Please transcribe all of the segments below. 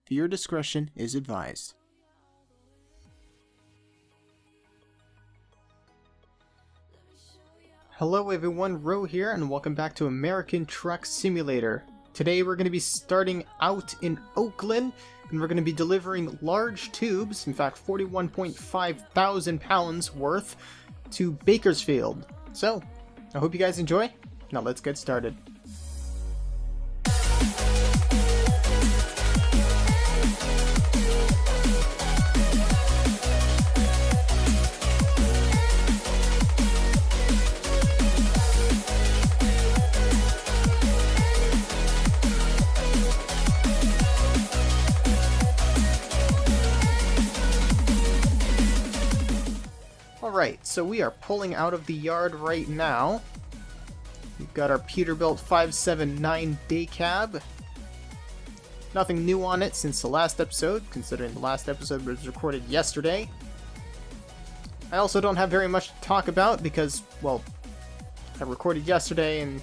Viewer discretion is advised. Hello everyone, Ro here, and welcome back to American Truck Simulator. Today we're going to be starting out in Oakland, and we're going to be delivering large tubes, in fact 41.5 thousand pounds worth, to Bakersfield. So, I hope you guys enjoy. Now let's get started. Alright, so we are pulling out of the yard right now. We've got our Peterbilt 579 day cab. Nothing new on it since the last episode, considering the last episode was recorded yesterday. I also don't have very much to talk about because, well, I recorded yesterday and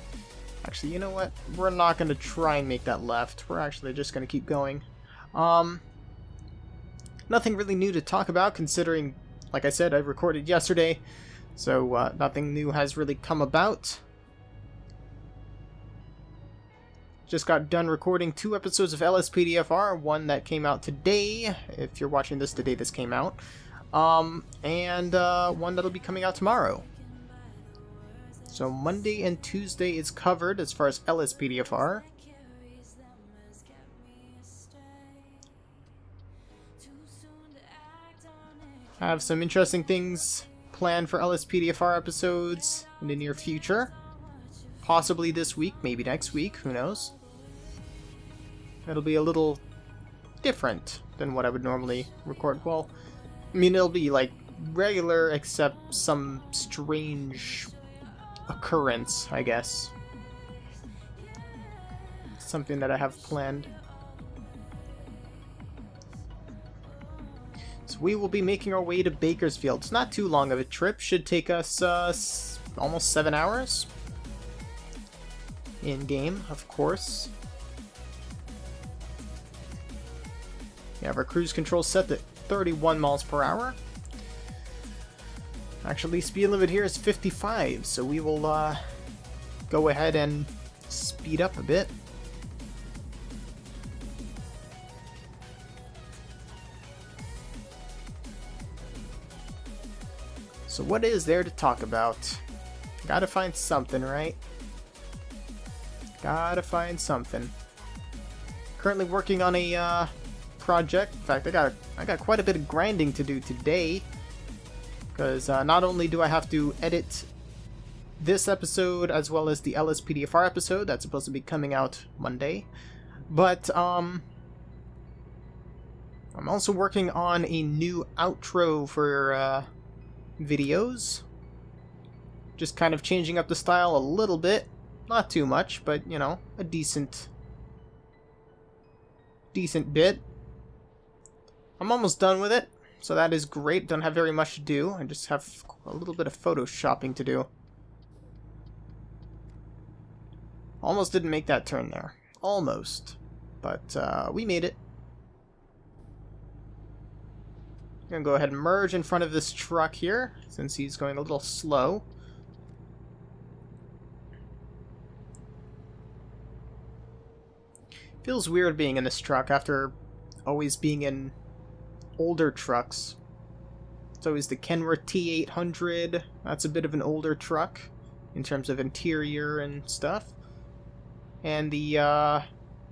actually, you know what? We're not going to try and make that left. We're actually just going to keep going. Nothing really new to talk about considering, like I said, I recorded yesterday, so nothing new has really come about. Just got done recording 2 episodes of LSPDFR, one that came out today, if you're watching this the day this came out, and one that'll be coming out tomorrow. So Monday and Tuesday is covered as far as LSPDFR. I have some interesting things planned for LSPDFR episodes in the near future. Possibly this week, maybe next week, who knows. It'll be a little different than what I would normally record. Well, I mean, it'll be like regular except some strange occurrence, I guess. Something that I have planned. So we will be making our way to Bakersfield. It's not too long of a trip. Should take us almost 7 hours. In-game, of course. We have our cruise control set at 31 miles per hour. Actually, speed limit here is 55, so we will go ahead and speed up a bit. So what is there to talk about? Gotta find something, right? Gotta find something. Currently working on a project. In fact, I got quite a bit of grinding to do today, because not only do I have to edit this episode as well as the LSPDFR episode that's supposed to be coming out Monday, but I'm also working on a new outro for videos. Just kind of changing up the style a little bit. Not too much, but, you know, a decent bit. I'm almost done with it, so that is great. Don't have very much to do. I just have a little bit of photoshopping to do. Almost didn't make that turn there. Almost. But we made it. I'm going to go ahead and merge in front of this truck here, since he's going a little slow. Feels weird being in this truck after always being in older trucks. It's always the Kenworth T800. That's a bit of an older truck in terms of interior and stuff. And the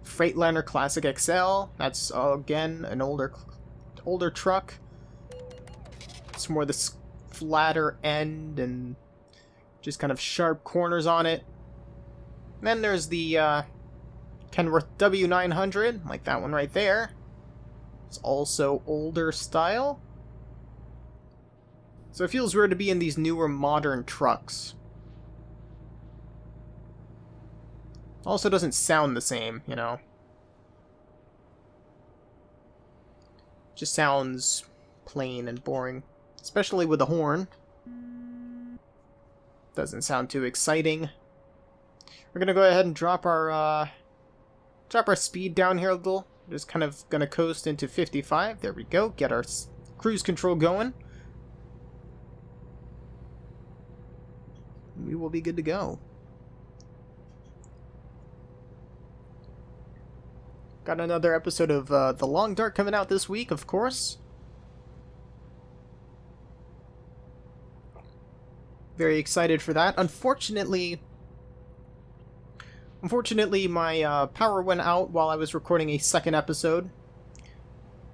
Freightliner Classic XL. That's again an older truck. It's more the flatter end and just kind of sharp corners on it. And then there's the Kenworth W900, like that one right there. It's also older style. So it feels weird to be in these newer modern trucks. Also doesn't sound the same, you know. Just sounds plain and boring. Especially with the horn. Doesn't sound too exciting. We're gonna go ahead and drop our drop our speed down here a little. Just kind of gonna coast into 55. There we go. Get our cruise control going. We will be good to go. Got another episode of The Long Dark coming out this week, of course. Very excited for that. Unfortunately, my power went out while I was recording a second episode.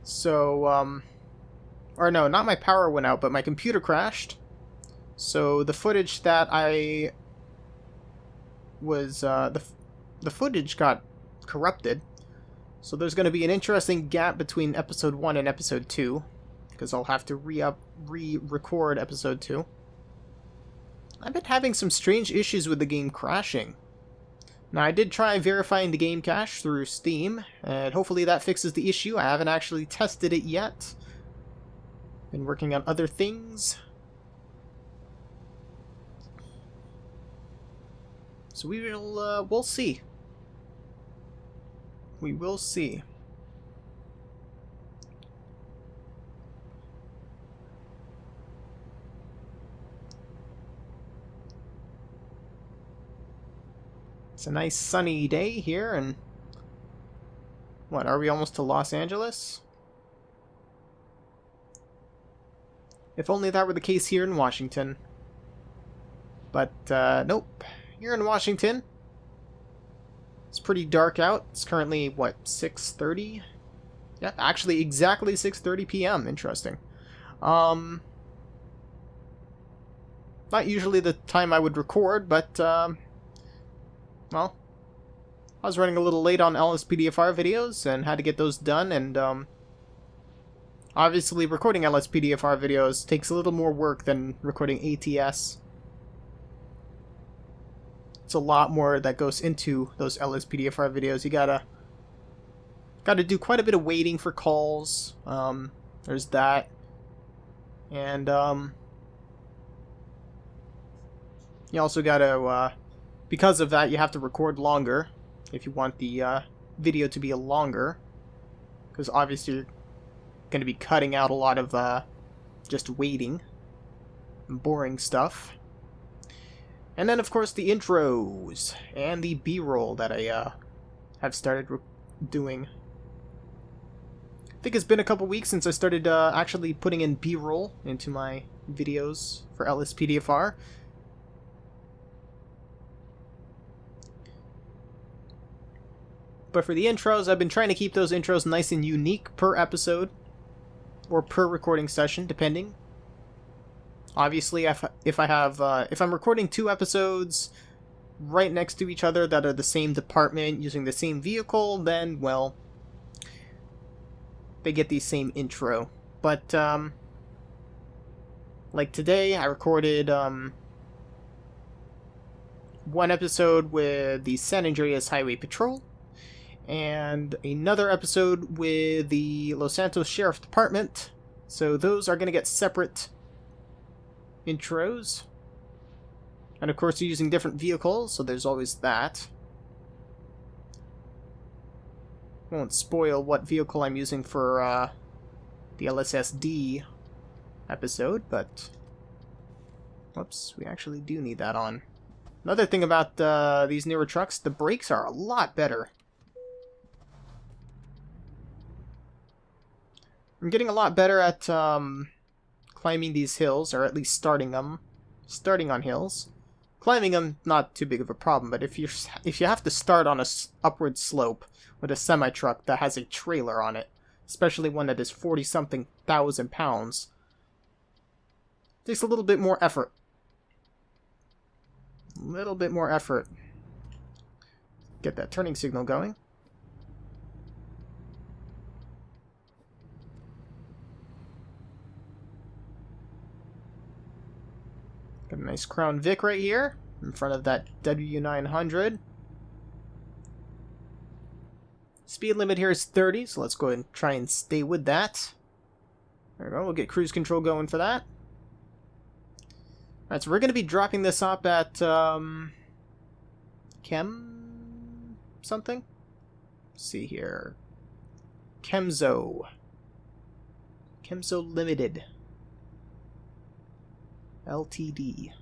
So, or no, not my power went out, but my computer crashed. So the footage that I was, the footage got corrupted. So there's going to be an interesting gap between episode 1 and episode 2, because I'll have to re-record episode 2. I've been having some strange issues with the game crashing. Now, I did try verifying the game cache through Steam, and hopefully that fixes the issue. I haven't actually tested it yet. Been working on other things. So we'll see. We will see. It's a nice sunny day here, and what, are we almost to Los Angeles? If only that were the case here in Washington. But, nope. Here in Washington, it's pretty dark out. It's currently, what, 6:30? Yeah, actually exactly 6:30 p.m. Interesting. Not usually the time I would record, but, well, I was running a little late on LSPDFR videos and had to get those done, and, obviously recording LSPDFR videos takes a little more work than recording ATS. It's a lot more that goes into those LSPDFR videos. You gotta do quite a bit of waiting for calls. There's that. And, you also gotta, because of that, you have to record longer if you want the video to be longer. Because obviously you're going to be cutting out a lot of just waiting and boring stuff. And then, of course, the intros and the B-roll that I have started doing. I think it's been a couple weeks since I started actually putting in B-roll into my videos for LSPDFR. But for the intros, I've been trying to keep those intros nice and unique per episode, or per recording session, depending. Obviously, if I'm recording 2 episodes right next to each other that are the same department using the same vehicle, then, well, they get the same intro. But, like today, I recorded, 1 episode with the San Andreas Highway Patrol, and another episode with the Los Santos Sheriff Department. So those are going to get separate intros. And of course, you're using different vehicles, so there's always that. Won't spoil what vehicle I'm using for the LSSD episode, but whoops, we actually do need that on. Another thing about these newer trucks, the brakes are a lot better. I'm getting a lot better at climbing these hills, or at least starting on hills. Climbing them, not too big of a problem, but if you have to start on a upward slope with a semi-truck that has a trailer on it, especially one that is 40-something thousand pounds, it takes a little bit more effort. A little bit more effort. Get that turning signal going. Got a nice Crown Vic right here in front of that W900. Speed limit here is 30, so let's go ahead and try and stay with that. There we go, we'll get cruise control going for that. Alright, so we're going to be dropping this up at, Chem something? Let's see here. Kemzo Limited. Ltd.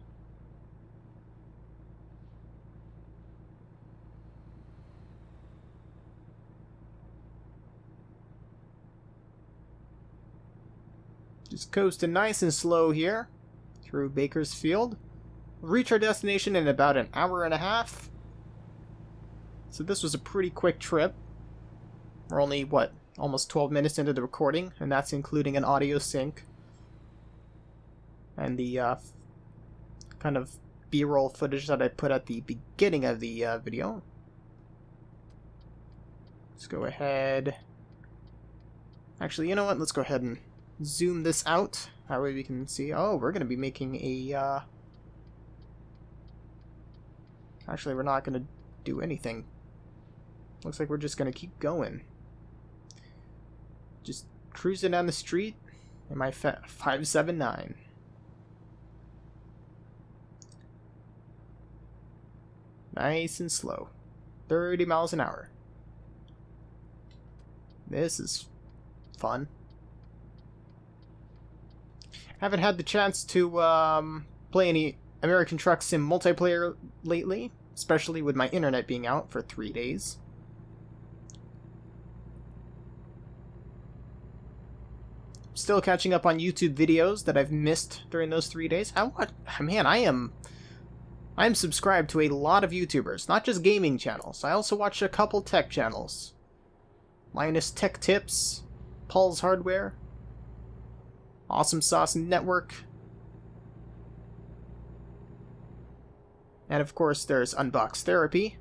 Just coasting nice and slow here through Bakersfield. We'll reach our destination in about an hour and a half. So this was a pretty quick trip. We're only, what, almost 12 minutes into the recording, and that's including an audio sync. And the kind of B-roll footage that I put at the beginning of the video. Let's go ahead. Actually, you know what? Let's go ahead and zoom this out. That way we can see. Oh, we're going to be making a... Actually, we're not going to do anything. Looks like we're just going to keep going. Just cruising down the street in my 579. Nice and slow. 30 miles an hour. This is fun. Haven't had the chance to play any American Truck Sim multiplayer lately, especially with my internet being out for 3 days. Still catching up on YouTube videos that I've missed during those 3 days. I am subscribed to a lot of YouTubers, not just gaming channels. I also watch a couple tech channels. Linus Tech Tips, Paul's Hardware, Awesome Sauce Network, and of course there's Unbox Therapy.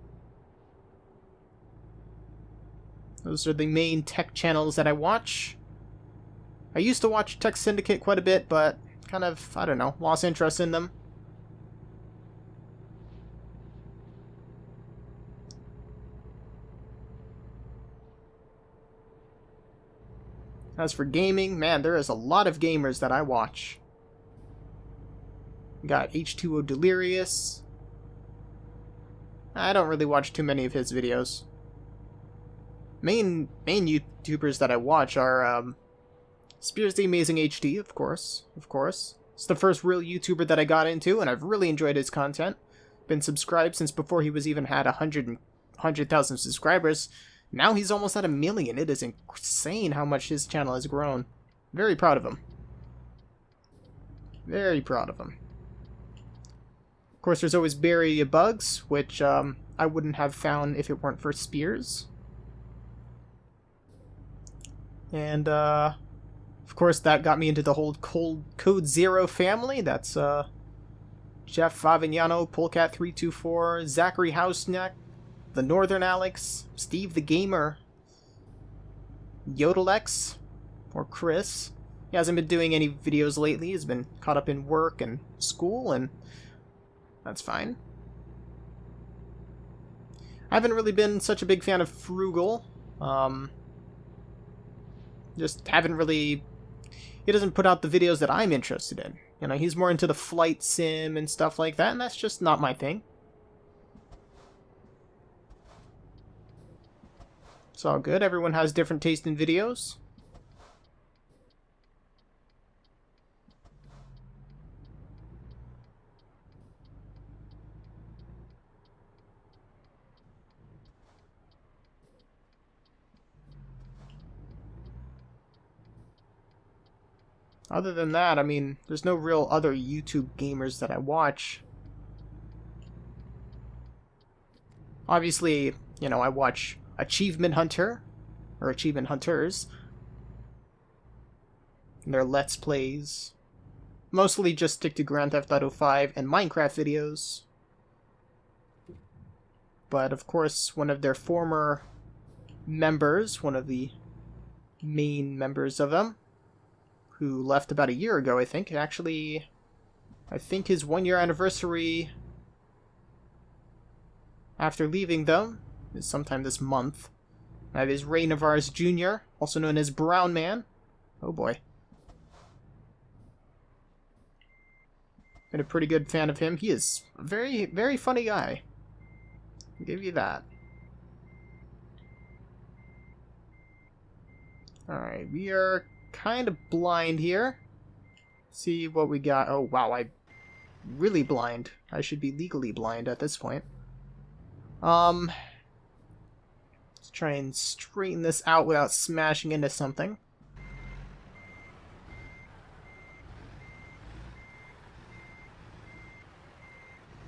Those are the main tech channels that I watch. I used to watch Tech Syndicate quite a bit, but kind of, I don't know, lost interest in them. As for gaming, man, there is a lot of gamers that I watch. Got H2O Delirious. I don't really watch too many of his videos. Main YouTubers that I watch are Spears the Amazing HD, of course. It's the first real YouTuber that I got into, and I've really enjoyed his content. Been subscribed since before he was even had 100,000 subscribers. Now he's almost at 1 million. It is insane how much his channel has grown. Very proud of him. Very proud of him. Of course, there's always Barry Bugs, which I wouldn't have found if it weren't for Spears. And, of course, that got me into the whole Code Zero family. That's Jeff Favignano, Polecat324, Zachary Houseneck, The Northern Alex, Steve the Gamer, Yodelex, or Chris. He hasn't been doing any videos lately. He's been caught up in work and school, and that's fine. I haven't really been such a big fan of Frugal. Just haven't really... He doesn't put out the videos that I'm interested in. You know, he's more into the flight sim and stuff like that, and that's just not my thing. It's all good. Everyone has different taste in videos. Other than that, I mean, there's no real other YouTube gamers that I watch. Obviously, you know, I watch Achievement Hunter, or Achievement Hunters, and their Let's Plays. Mostly just stick to Grand Theft Auto 5 and Minecraft videos. But of course, one of their former members, one of the main members of them, who left about a year ago, I think. Actually, I think his 1-year anniversary after leaving them is sometime this month. That is Ray Navarez Jr., also known as Brown Man. Oh boy. Been a pretty good fan of him. He is a very, very funny guy. I'll give you that. Alright, we are kind of blind here. See what we got. Oh, wow, I'm really blind. I should be legally blind at this point. Let's try and straighten this out without smashing into something.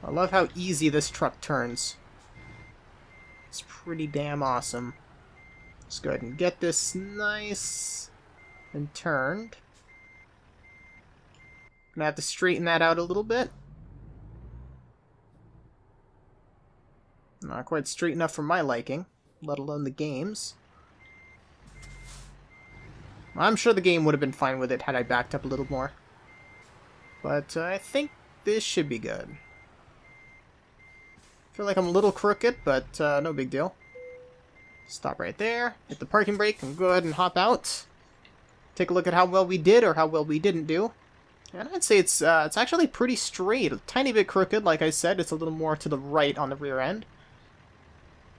I love how easy this truck turns. It's pretty damn awesome. Let's go ahead and get this nice and turned. Gonna have to straighten that out a little bit. Not quite straight enough for my liking, let alone the game's. I'm sure the game would have been fine with it had I backed up a little more. But I think this should be good. Feel like I'm a little crooked, but no big deal. Stop right there, hit the parking brake, and go ahead and hop out. Take a look at how well we did or how well we didn't do. And I'd say it's actually pretty straight. A tiny bit crooked, like I said. It's a little more to the right on the rear end.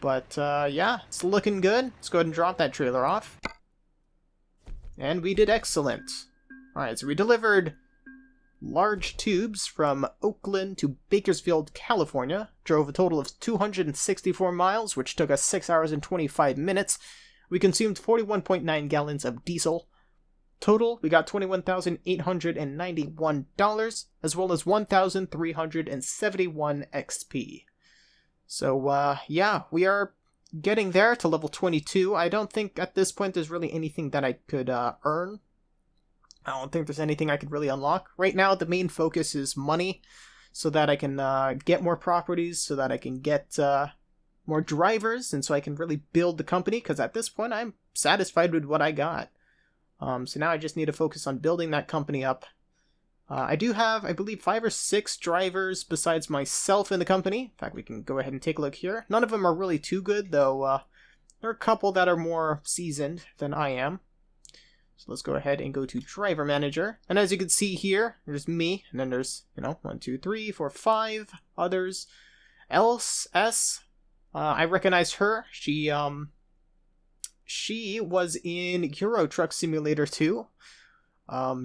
But yeah, it's looking good. Let's go ahead and drop that trailer off. And we did excellent. Alright, so we delivered large tubes from Oakland to Bakersfield, California. Drove a total of 264 miles, which took us 6 hours and 25 minutes. We consumed 41.9 gallons of diesel. Total, we got $21,891, as well as 1,371 XP. So, yeah, we are getting there to level 22. I don't think at this point there's really anything that I could earn. I don't think there's anything I could really unlock. Right now, the main focus is money, so that I can get more properties, so that I can get more drivers, and so I can really build the company, because at this point, I'm satisfied with what I got. So now I just need to focus on building that company up. I do have, I believe, 5 or 6 drivers besides myself in the company. In fact, we can go ahead and take a look here. None of them are really too good, though. There are a couple that are more seasoned than I am. So let's go ahead and go to Driver Manager. And as you can see here, there's me, and then there's, 1, 2, 3, 4, 5 others. S. I recognize her. She was in Euro Truck Simulator 2.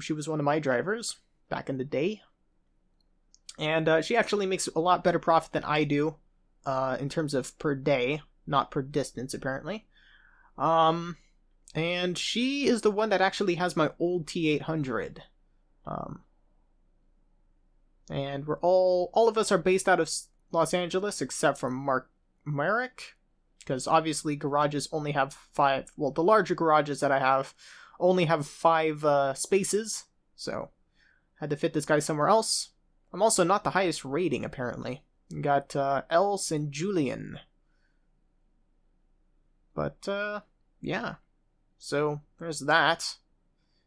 She was one of my drivers back in the day. And she actually makes a lot better profit than I do in terms of per day, not per distance, apparently. And she is the one that actually has my old T800. And we're all of us are based out of Los Angeles, except for Merrick. Because obviously garages only have 5, well, the larger garages that I have only have 5 spaces, so had to fit this guy somewhere else. I'm also not the highest rating, apparently. We got Else and Julian. But, yeah. So, there's that.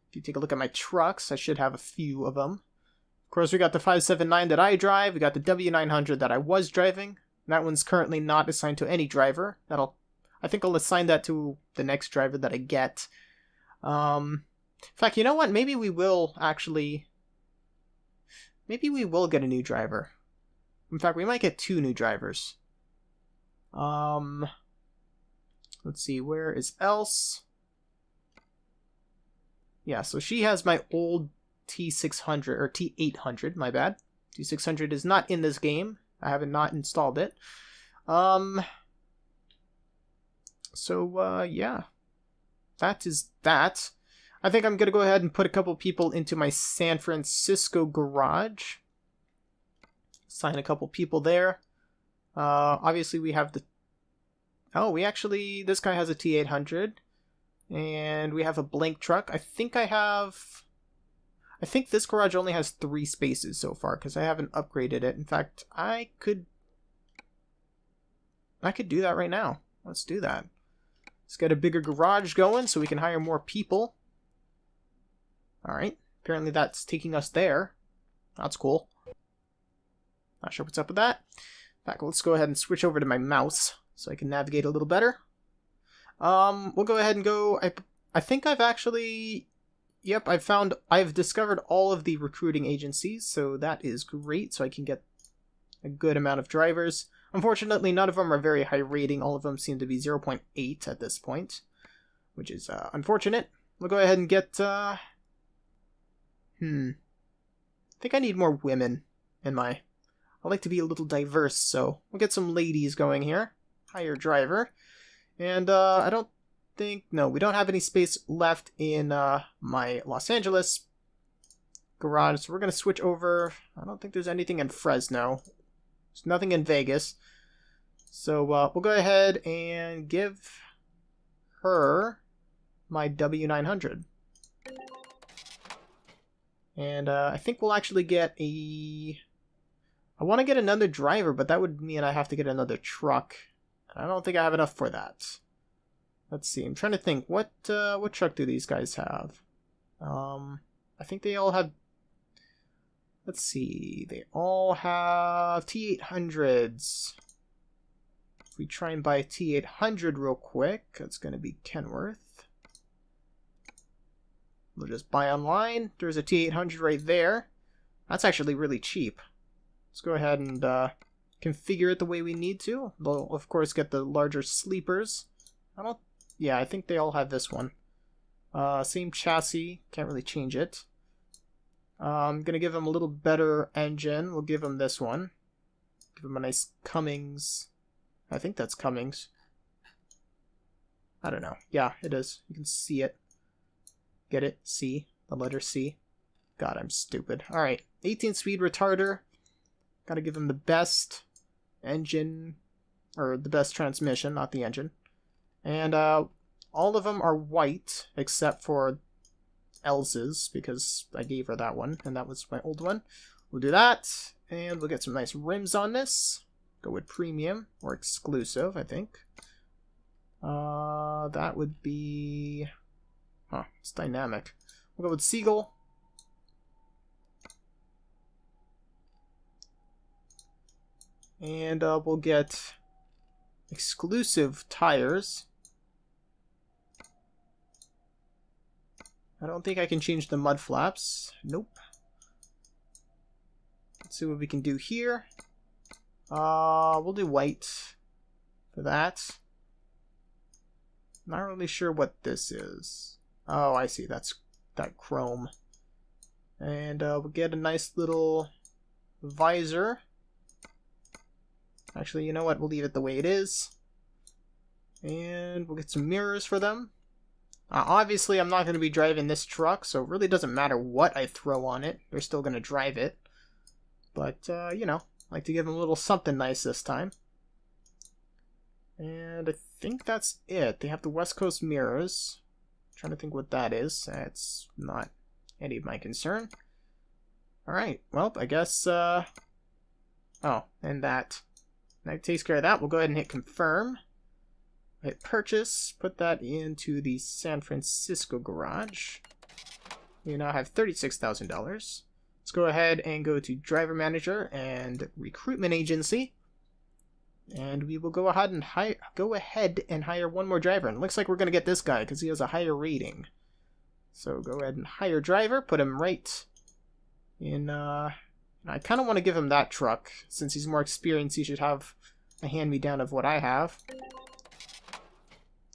If you take a look at my trucks, I should have a few of them. Of course, we got the 579 that I drive, we got the W900 that I was driving. That one's currently not assigned to any driver. I think I'll assign that to the next driver that I get. In fact, you know what? Maybe we will get a new driver. In fact, we might get 2 new drivers. Let's see, where is Else? Yeah, so she has my old T600, or T800, my bad. T600 is not in this game. I haven't not installed it. So, yeah. That is that. I think I'm going to go ahead and put a couple people into my San Francisco garage. Assign a couple people there. Obviously, we have the... Oh, this guy has a T800. And we have a blank truck. I think this garage only has 3 spaces so far, because I haven't upgraded it. In fact, I could do that right now. Let's do that. Let's get a bigger garage going so we can hire more people. Alright, apparently that's taking us there. That's cool. Not sure what's up with that. In fact, let's go ahead and switch over to my mouse so I can navigate a little better. We'll go ahead and go... I think I've actually... Yep, I've discovered all of the recruiting agencies, so that is great, so I can get a good amount of drivers. Unfortunately, none of them are very high rating. All of them seem to be 0.8 at this point. which is unfortunate. We'll go ahead and get... I think I need more women in my... I like to be a little diverse, so we'll get some ladies going here. Hire driver. And I don't think... No, we don't have any space left in my Los Angeles garage, so we're going to switch over. I don't think there's anything in Fresno. There's nothing in Vegas. So we'll go ahead and give her my W900. And I think we'll actually get a... I want to get another driver, but that would mean I have to get another truck. I don't think I have enough for that. Let's see. I'm trying to think. What truck do these guys have? I think they all have... Let's see. They all have T800s. If we try and buy a T800 real quick, that's going to be Kenworth. We'll just buy online. There's a T800 right there. That's actually really cheap. Let's go ahead and configure it the way we need to. We'll, of course, get the larger sleepers. Yeah, I think they all have this one. Same chassis. Can't really change it. I'm going to give them a little better engine. We'll give them this one. Give them a nice Cummins. I think that's Cummins. I don't know. Yeah, it is. You can see it. Get it? C. The letter C. God, I'm stupid. Alright. 18-speed retarder. Gotta give him the best engine. Or the best transmission, not the engine. And all of them are white, except for Elsa's, because I gave her that one, and that was my old one. We'll do that, and we'll get some nice rims on this. Go with premium, or exclusive, I think. That would be... Huh, it's dynamic. We'll go with Seagull. And we'll get exclusive tires. I don't think I can change the mud flaps. Nope. Let's see what we can do here. We'll do white for that. Not really sure what this is. Oh, I see. That's that chrome. And we'll get a nice little visor. Actually, you know what? We'll leave it the way it is. And we'll get some mirrors for them. Obviously, I'm not going to be driving this truck, so it really doesn't matter what I throw on it. They're still going to drive it. But, you know, I like to give them a little something nice this time. And I think that's it. They have the West Coast mirrors. I'm trying to think what that is. That's not any of my concern. Alright, well, I guess, oh, and that takes care of that. We'll go ahead and hit confirm. Hit purchase. Put that into the San Francisco garage. We now have $36,000. Let's go ahead and go to driver manager and recruitment agency. And we will go ahead and hire one more driver. And it looks like we're going to get this guy because he has a higher rating. So go ahead and hire driver. Put him right in... I kind of want to give him that truck. Since he's more experienced, he should have a hand-me-down of what I have.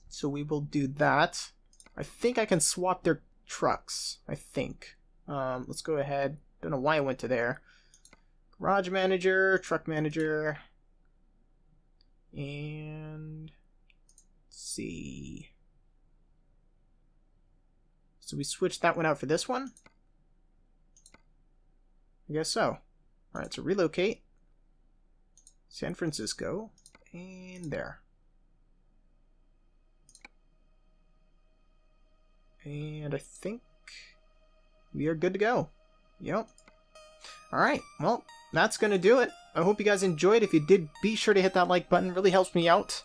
So we will do that. I think I can swap their trucks. I think. Let's go ahead. Don't know why I went to there. Garage manager, truck manager. And... let's see. So we switched that one out for this one? I guess so. Alright, so relocate. San Francisco. And there. And I think we are good to go. Yep. Alright, well, that's going to do it. I hope you guys enjoyed. If you did, be sure to hit that like button. It really helps me out.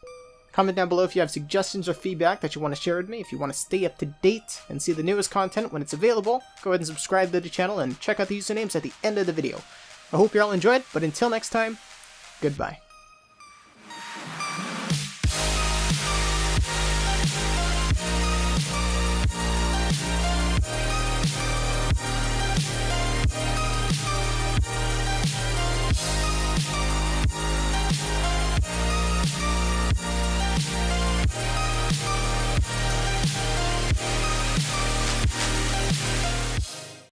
Comment down below if you have suggestions or feedback that you want to share with me. If you want to stay up to date and see the newest content when it's available, go ahead and subscribe to the channel and check out the usernames at the end of the video. I hope you all enjoyed, but until next time, goodbye.